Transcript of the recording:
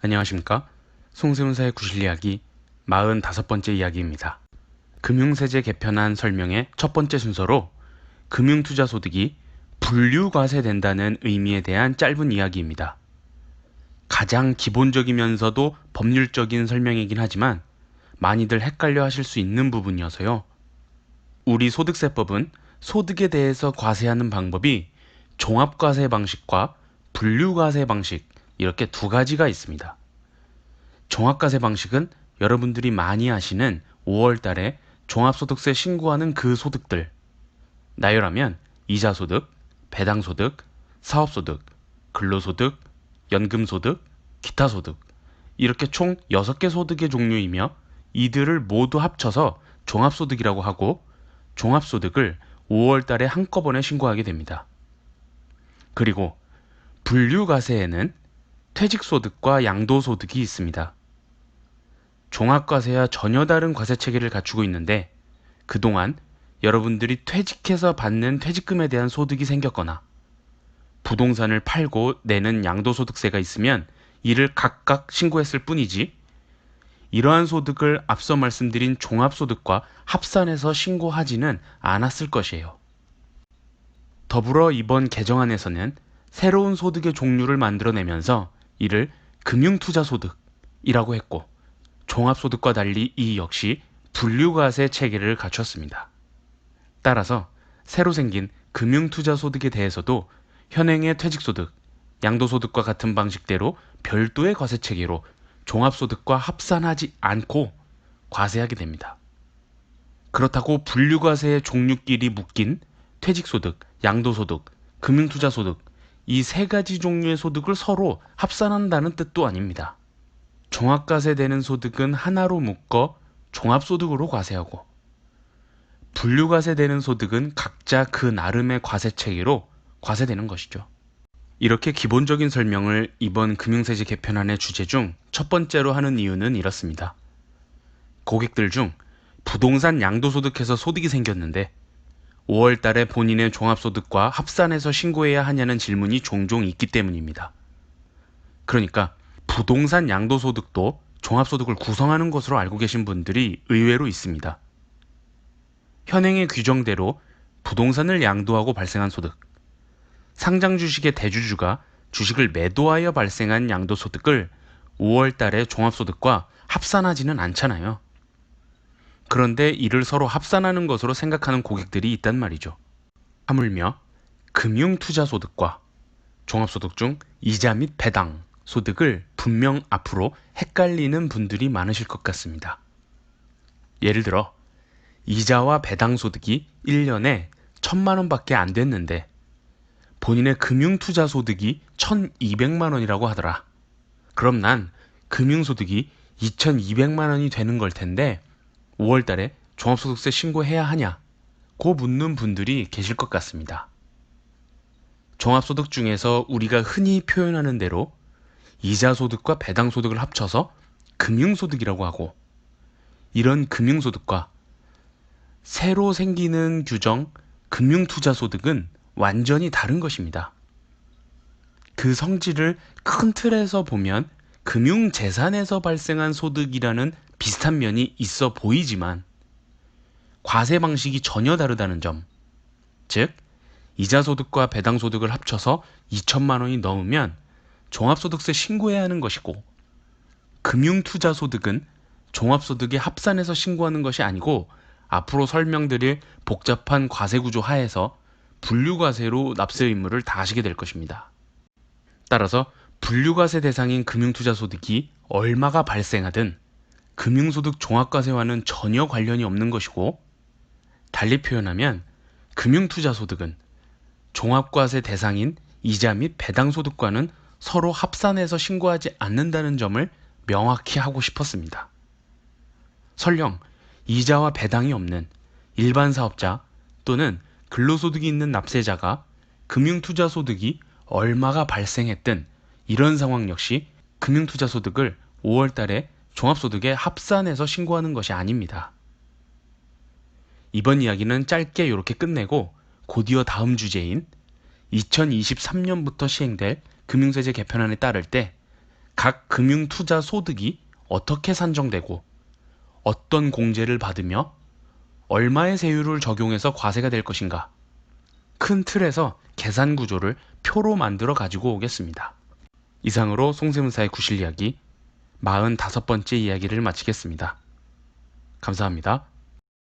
안녕하십니까? 송세훈사의 구실이야기 45번째 이야기입니다. 금융세제 개편안 설명의 첫 번째 순서로 금융투자소득이 분류과세된다는 의미에 대한 짧은 이야기입니다. 가장 기본적이면서도 법률적인 설명이긴 하지만 많이들 헷갈려 하실 수 있는 부분이어서요. 우리 소득세법은 소득에 대해서 과세하는 방법이 종합과세 방식과 분류과세 방식 이렇게 두 가지가 있습니다. 종합과세 방식은 여러분들이 많이 아시는 5월 달에 종합소득세 신고하는 그 소득들, 나열하면 이자소득, 배당소득, 사업소득, 근로소득, 연금소득, 기타소득 이렇게 총 6개 소득의 종류이며 이들을 모두 합쳐서 종합소득이라고 하고 종합소득을 5월 달에 한꺼번에 신고하게 됩니다. 그리고 분류과세에는 퇴직소득과 양도소득이 있습니다. 종합과세와 전혀 다른 과세체계를 갖추고 있는데 그동안 여러분들이 퇴직해서 받는 퇴직금에 대한 소득이 생겼거나 부동산을 팔고 내는 양도소득세가 있으면 이를 각각 신고했을 뿐이지 이러한 소득을 앞서 말씀드린 종합소득과 합산해서 신고하지는 않았을 것이에요. 더불어 이번 개정안에서는 새로운 소득의 종류를 만들어내면서 이를 금융투자소득이라고 했고 종합소득과 달리 이 역시 분류과세 체계를 갖췄습니다. 따라서 새로 생긴 금융투자소득에 대해서도 현행의 퇴직소득, 양도소득과 같은 방식대로 별도의 과세체계로 종합소득과 합산하지 않고 과세하게 됩니다. 그렇다고 분류과세의 종류끼리 묶인 퇴직소득, 양도소득, 금융투자소득 이 세 가지 종류의 소득을 서로 합산한다는 뜻도 아닙니다. 종합과세되는 소득은 하나로 묶어 종합소득으로 과세하고 분류과세되는 소득은 각자 그 나름의 과세체계로 과세되는 것이죠. 이렇게 기본적인 설명을 이번 금융세제 개편안의 주제 중 첫 번째로 하는 이유는 이렇습니다. 고객들 중 부동산 양도소득해서 소득이 생겼는데 5월 달에 본인의 종합소득과 합산해서 신고해야 하냐는 질문이 종종 있기 때문입니다. 그러니까 부동산 양도소득도 종합소득을 구성하는 것으로 알고 계신 분들이 의외로 있습니다. 현행의 규정대로 부동산을 양도하고 발생한 소득, 상장 주식의 대주주가 주식을 매도하여 발생한 양도소득을 5월 달에 종합소득과 합산하지는 않잖아요. 그런데 이를 서로 합산하는 것으로 생각하는 고객들이 있단 말이죠. 하물며 금융투자소득과 종합소득 중 이자 및 배당 소득을 분명 앞으로 헷갈리는 분들이 많으실 것 같습니다. 예를 들어 이자와 배당 소득이 1년에 1,000만 원밖에 안 됐는데 본인의 금융투자소득이 1,200만 원이라고 하더라. 그럼 난 금융소득이 2,200만 원이 되는 걸 텐데 5월 달에 종합소득세 신고해야 하냐고 묻는 분들이 계실 것 같습니다. 종합소득 중에서 우리가 흔히 표현하는 대로 이자소득과 배당소득을 합쳐서 금융소득이라고 하고 이런 금융소득과 새로 생기는 규정 금융투자소득은 완전히 다른 것입니다. 그 성질을 큰 틀에서 보면 금융재산에서 발생한 소득이라는 비슷한 면이 있어 보이지만 과세 방식이 전혀 다르다는 점, 즉 이자소득과 배당소득을 합쳐서 2천만 원이 넘으면 종합소득세 신고해야 하는 것이고 금융투자소득은 종합소득에 합산해서 신고하는 것이 아니고 앞으로 설명드릴 복잡한 과세구조 하에서 분류과세로 납세 의무를 다하시게 될 것입니다. 따라서 분류과세 대상인 금융투자소득이 얼마가 발생하든 금융소득 종합과세와는 전혀 관련이 없는 것이고 달리 표현하면 금융투자소득은 종합과세 대상인 이자 및 배당소득과는 서로 합산해서 신고하지 않는다는 점을 명확히 하고 싶었습니다. 설령 이자와 배당이 없는 일반 사업자 또는 근로소득이 있는 납세자가 금융투자소득이 얼마가 발생했든 이런 상황 역시 금융투자소득을 5월 달에 종합소득에 합산해서 신고하는 것이 아닙니다. 이번 이야기는 짧게 이렇게 끝내고 곧이어 다음 주제인 2023년부터 시행될 금융세제 개편안에 따를 때 각 금융투자 소득이 어떻게 산정되고 어떤 공제를 받으며 얼마의 세율을 적용해서 과세가 될 것인가, 큰 틀에서 계산 구조를 표로 만들어 가지고 오겠습니다. 이상으로 송세무사의 구실 이야기 45번째 이야기를 마치겠습니다. 감사합니다.